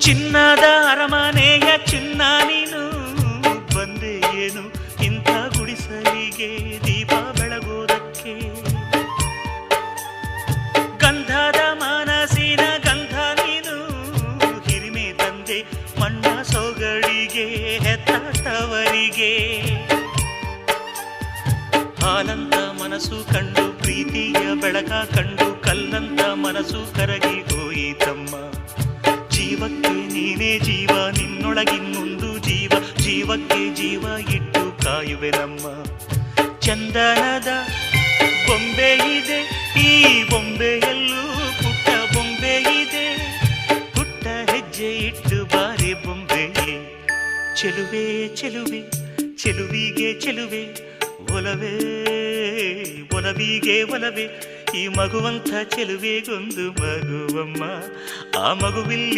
ಚಿನ್ನದ ಅರಮನೆಯ ಚಿನ್ನ ನೀನು ಬಂದೆ ಏನು ಇಂಥ ಗುಡಿಸಲಿಗೆ ದೀಪ ಬೆಳಗೋದಕ್ಕೆ. ಗಂಧದ ಮನಸ್ಸಿನ ಗಂಧ ನೀನು ಹಿರಿಮೆ ತಂದೆ ಮಣ್ಣ ಸೊಗಡಿಗೆ ಹೆತ್ತಾಟವರಿಗೆ. ಹಾಲಂತ ಮನಸ್ಸು ಕಂಡು ಪ್ರೀತಿಯ ಬೆಳಕ ಕಂಡು ಕಲ್ಲಂತ ಮನಸ್ಸು ಕರಗಿ ಹೋಯಿತಮ್ಮ. ಜೀವಕ್ಕೆ ನೀನೇ ಜೀವ ನಿನ್ನೊಳಗಿನ್ನೊಂದು ಜೀವ ಜೀವಕ್ಕೆ ಜೀವ ಇಟ್ಟು ಕಾಯುವೆ ನಮ್ಮ. ಚಂದನದ ಬೊಂಬೆ ಇದೆ ಈ ಬೊಂಬೆಯಲ್ಲೂ ಪುಟ್ಟ ಬೊಂಬೆ ಇದೆ. ಪುಟ್ಟ ಹೆಜ್ಜೆ ಇಟ್ಟು ಬಾರಿ ಬೊಂಬೆ. ಚೆಲುವೆ ಚೆಲುವೆ ಚೆಲುವಿಗೆ ಚೆಲುವೆ ಒಲವೇ ಒಲವಿಗೆ ಒಲವೇ. ಈ ಮಗುವಂಥ ಚೆಲುವೆಗೊಂದು ಮಗುವಮ್ಮ. ಆ ಮಗುವಿಲ್ಲಿ